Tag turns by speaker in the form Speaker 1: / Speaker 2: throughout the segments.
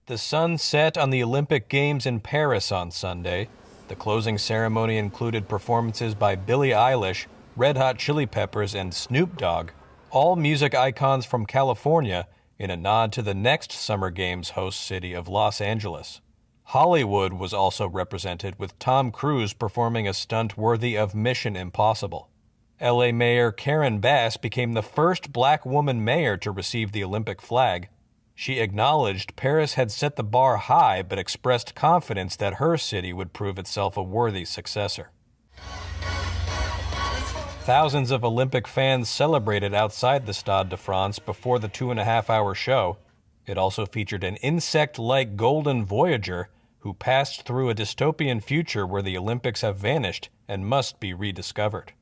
Speaker 1: The sun set on the Olympic Games in Paris on Sunday. The closing ceremony included performances by Billie Eilish, Red Hot Chili Peppers, and Snoop Dogg, all music icons from California, in a nod to the next Summer Games host city of Los Angeles. Hollywood was also represented, with Tom Cruise performing a stunt worthy of Mission Impossible. LA Mayor Karen Bass became the first black woman mayor to receive the Olympic flag. She acknowledged Paris had set the bar high, but expressed confidence that her city would prove itself a worthy successor. Thousands of Olympic fans celebrated outside the Stade de France before the 2.5-hour show. It also featured an insect-like golden voyager who passed through a dystopian future where the Olympics have vanished and must be rediscovered.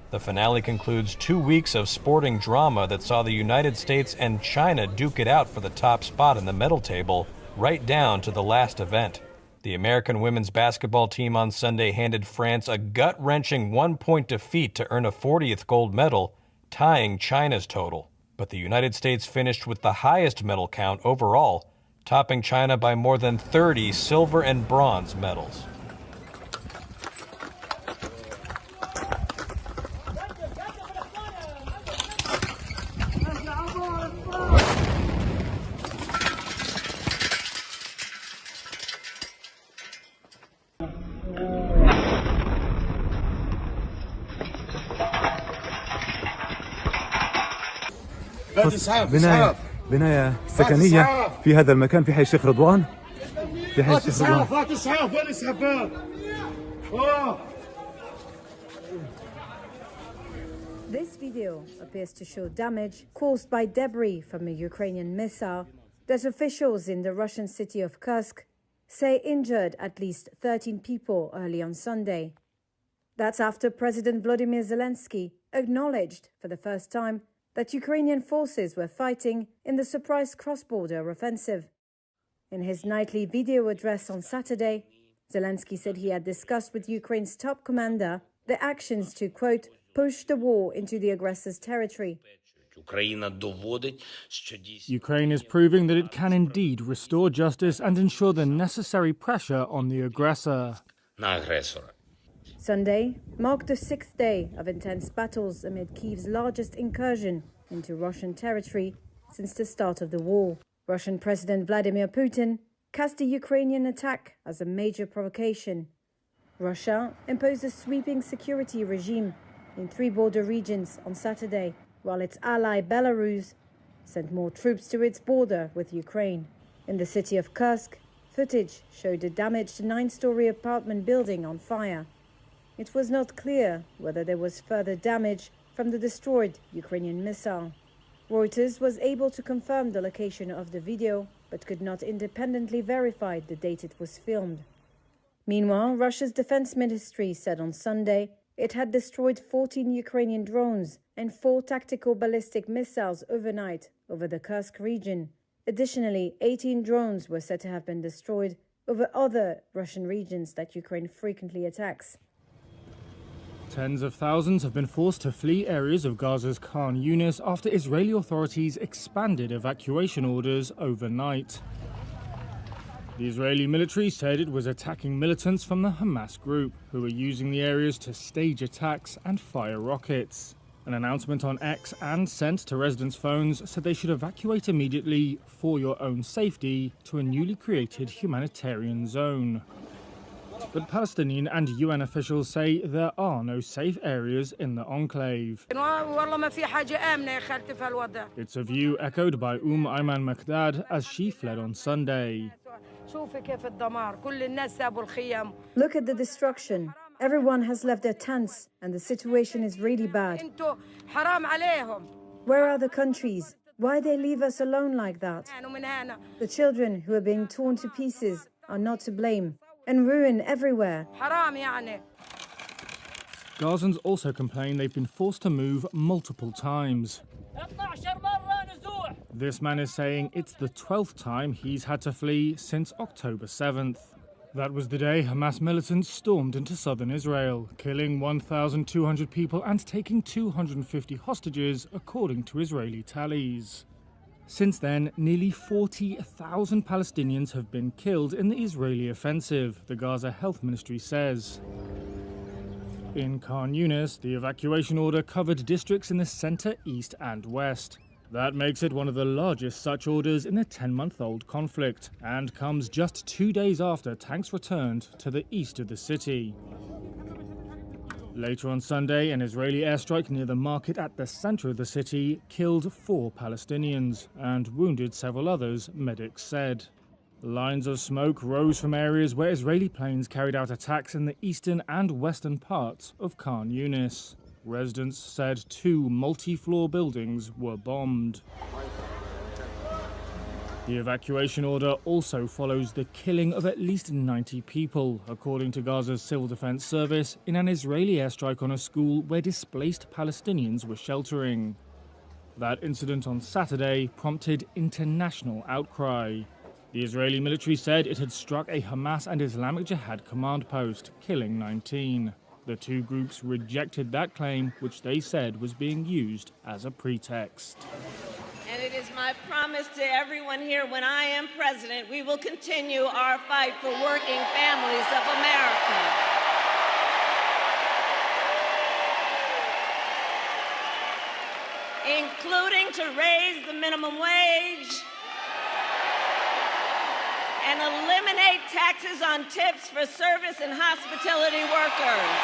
Speaker 1: The finale concludes 2 weeks of sporting drama that saw the United States and China duke it out for the top spot in the medal table, right down to the last event. The American women's basketball team on Sunday handed France a gut-wrenching 1-point defeat to earn a 40th gold medal, tying China's total. But the United States finished with the highest medal count overall, topping China by more than 30 silver and bronze medals.
Speaker 2: بناية سكنية في هذا المكان في حي الشيخ رضوان. في حي الشيخ رضوان.
Speaker 3: This video appears to show damage caused by debris from a Ukrainian missile that officials in the Russian city of Kursk say injured at least 13 people early on Sunday. That's after President Volodymyr Zelensky acknowledged for the first time that Ukrainian forces were fighting in the surprise cross-border offensive. In his nightly video address on Saturday, Zelensky said he had discussed with Ukraine's top commander the actions to, quote, push the war into the aggressor's territory.
Speaker 4: Ukraine is proving that it can indeed restore justice and ensure the necessary pressure on the aggressor.
Speaker 3: Sunday marked the 6th day of intense battles amid Kyiv's largest incursion into Russian territory since the start of the war. Russian President Vladimir Putin cast the Ukrainian attack as a major provocation. Russia imposed a sweeping security regime in 3 border regions on Saturday, while its ally Belarus sent more troops to its border with Ukraine. In the city of Kursk, footage showed a damaged 9-story apartment building on fire. It was not clear whether there was further damage from the destroyed Ukrainian missile. Reuters was able to confirm the location of the video, but could not independently verify the date it was filmed. Meanwhile, Russia's defense ministry said on Sunday it had destroyed 14 Ukrainian drones and 4 tactical ballistic missiles overnight over the Kursk region. Additionally, 18 drones were said to have been destroyed over other Russian regions that Ukraine frequently attacks.
Speaker 4: Tens of thousands have been forced to flee areas of Gaza's Khan Yunis after Israeli authorities expanded evacuation orders overnight. The Israeli military said it was attacking militants from the Hamas group, who were using the areas to stage attacks and fire rockets. An announcement on X and sent to residents' phones said they should evacuate immediately for your own safety to a newly created humanitarian zone. But Palestinian and UN officials say there are no safe areas in the enclave. It's a view echoed by Ayman Makdad as she fled on Sunday.
Speaker 3: Look at the destruction. Everyone has left their tents and the situation is really bad. Where are the countries? Why they leave us alone like that? The children who are being torn to pieces are not to blame. And ruin everywhere.
Speaker 4: Gazans also complain they've been forced to move multiple times. This man is saying it's the 12th time he's had to flee since October 7th. That was the day Hamas militants stormed into southern Israel, killing 1,200 people and taking 250 hostages, according to Israeli tallies. Since then, nearly 40,000 Palestinians have been killed in the Israeli offensive, the Gaza Health Ministry says. In Khan Yunis, the evacuation order covered districts in the center, east and west. That makes it one of the largest such orders in the 10-month-old conflict, and comes just 2 days after tanks returned to the east of the city. Later on Sunday, an Israeli airstrike near the market at the center of the city killed 4 Palestinians and wounded several others, medics said. Lines of smoke rose from areas where Israeli planes carried out attacks in the eastern and western parts of Khan Yunis. Residents said 2 multi-floor buildings were bombed. The evacuation order also follows the killing of at least 90 people, according to Gaza's Civil Defense Service, in an Israeli airstrike on a school where displaced Palestinians were sheltering. That incident on Saturday prompted international outcry. The Israeli military said it had struck a Hamas and Islamic Jihad command post, killing 19. The 2 groups rejected that claim, which they said was being used as a pretext.
Speaker 5: And it is my promise to everyone here, when I am president, we will continue our fight for working families of America. Including to raise the minimum wage and eliminate taxes on tips for service and hospitality workers.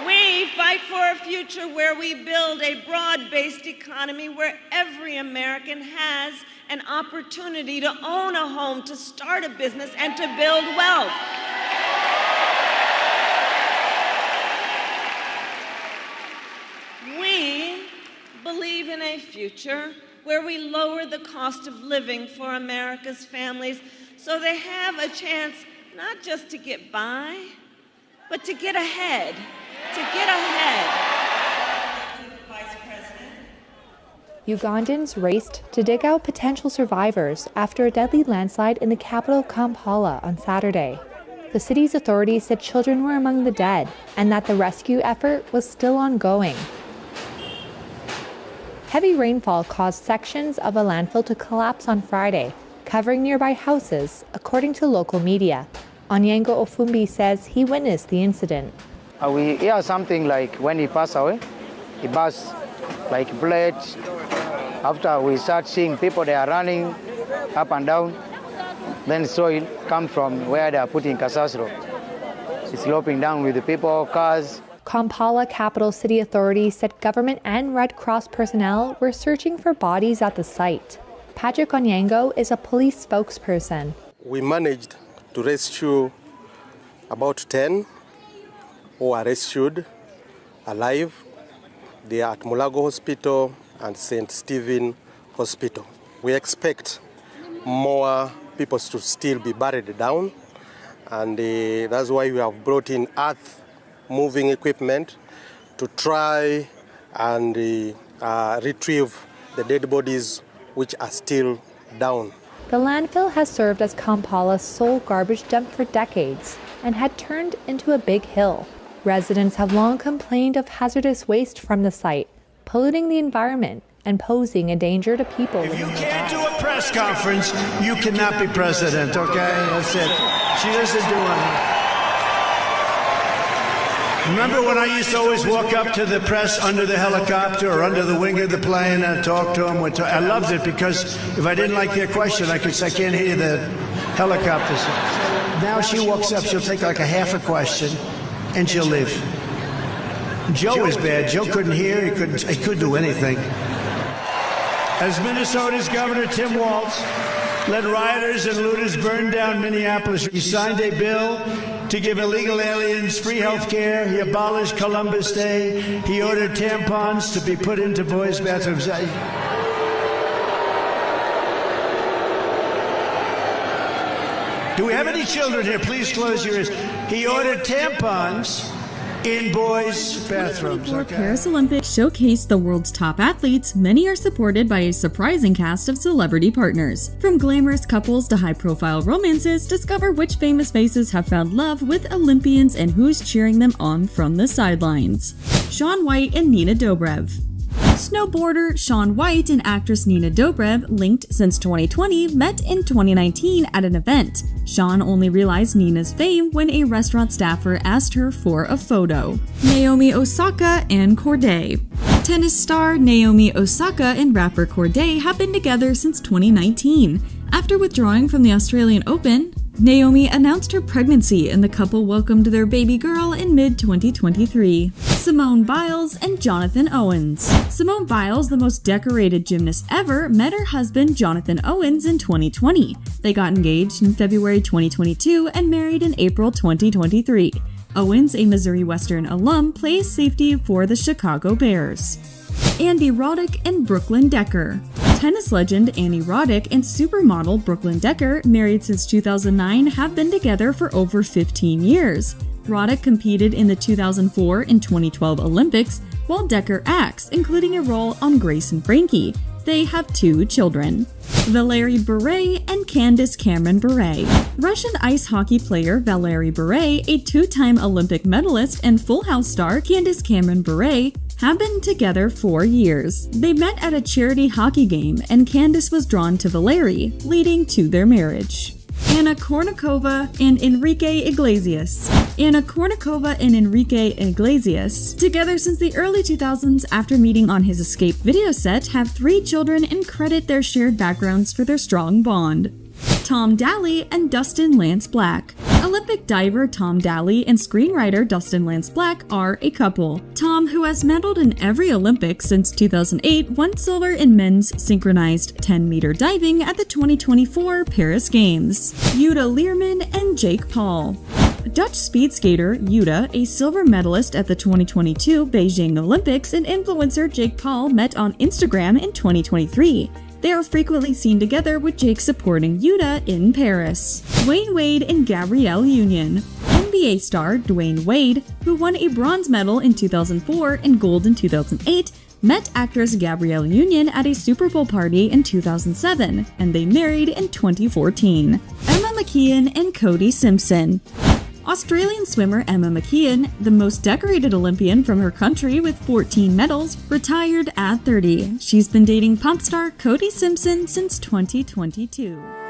Speaker 5: We fight for a future where we build a broad-based economy where every American has an opportunity to own a home, to start a business, and to build wealth. We believe in a future where we lower the cost of living for America's families so they have a chance not just to get by, but to get ahead. Vice President.
Speaker 6: Ugandans raced to dig out potential survivors after a deadly landslide in the capital Kampala on Saturday. The city's authorities said children were among the dead and that the rescue effort was still ongoing. Heavy rainfall caused sections of a landfill to collapse on Friday, covering nearby houses, according to local media. Onyengo Ofumbi says he witnessed the incident.
Speaker 7: We hear something like when he passed away, he burst like blood. After we start seeing people, they are running up and down. Then soil come from where they are putting Kasasro. It's sloping down with the people, cars.
Speaker 6: Kampala capital city authorities said government and Red Cross personnel were searching for bodies at the site. Patrick Onyengo is a police spokesperson.
Speaker 8: We managed to rescue about 10 who are rescued alive. They are at Mulago Hospital and St. Stephen Hospital. We expect more people to still be buried down, and that's why we have brought in earth-moving equipment to try and retrieve the dead bodies which are still down.
Speaker 6: The landfill has served as Kampala's sole garbage dump for decades and had turned into a big hill. Residents have long complained of hazardous waste from the site, polluting the environment and posing a danger to people.
Speaker 9: If you can't do a press conference, you cannot be president, okay? That's it. She doesn't do it. Remember when I used to always walk up to the press under the helicopter or under the wing of the plane and talk to them? I loved it because if I didn't like their question, I could say, I can't hear the helicopters. So now she walks up, she'll take like a half a question, and she'll leave. Joe is bad. Joe couldn't hear. He couldn't do anything. As Minnesota's Governor Tim Walz led rioters and looters burn down Minneapolis, he signed a bill to give illegal aliens free health care. He abolished Columbus Day. He ordered tampons to be put into boys' bathrooms. Do we have any children here? Please close your ears. He ordered tampons in boys' bathrooms.
Speaker 10: Paris Olympics showcased the world's top athletes. Many are supported by a surprising cast of celebrity partners. From glamorous couples to high-profile romances, discover which famous faces have found love with Olympians and who's cheering them on from the sidelines. Shaun White and Nina Dobrev. Snowboarder Shaun White and actress Nina Dobrev, linked since 2020, met in 2019 at an event. Shaun only realized Nina's fame when a restaurant staffer asked her for a photo. Naomi Osaka and Cordae. Tennis star Naomi Osaka and rapper Cordae have been together since 2019. After withdrawing from the Australian Open, Naomi announced her pregnancy and the couple welcomed their baby girl in mid-2023. Simone Biles and Jonathan Owens. Simone Biles, the most decorated gymnast ever, met her husband Jonathan Owens in 2020. They got engaged in February 2022 and married in April 2023. Owens, a Missouri Western alum, plays safety for the Chicago Bears. Andy Roddick and Brooklyn Decker. Tennis legend Annie Roddick and supermodel Brooklyn Decker, married since 2009, have been together for over 15 years. Roddick competed in the 2004 and 2012 Olympics, while Decker acts, including a role on Grace and Frankie. They have 2 children. Valerie Bure and Candace Cameron Bure. Russian ice hockey player Valerie Bure, a 2-time Olympic medalist, and Full House star Candace Cameron Bure have been together 4 years. They met at a charity hockey game, and Candace was drawn to Valerie, leading to their marriage. Anna Kournikova and Enrique Iglesias. Anna Kournikova and Enrique Iglesias, together since the early 2000s after meeting on his Escape video set, have 3 children and credit their shared backgrounds for their strong bond. Tom Daly and Dustin Lance Black. Olympic diver Tom Daly and screenwriter Dustin Lance Black are a couple. Tom, who has medaled in every Olympics since 2008, won silver in men's synchronized 10-meter diving at the 2024 Paris Games. Yuta Learman and Jake Paul. Dutch speed skater Yuta, a silver medalist at the 2022 Beijing Olympics, and influencer Jake Paul met on Instagram in 2023. They are frequently seen together, with Jake supporting Yuta in Paris. Dwayne Wade and Gabrielle Union. NBA star Dwayne Wade, who won a bronze medal in 2004 and gold in 2008, met actress Gabrielle Union at a Super Bowl party in 2007, and they married in 2014. Emma McKeon and Cody Simpson. Australian swimmer Emma McKeon, the most decorated Olympian from her country with 14 medals, retired at 30. She's been dating pop star Cody Simpson since 2022.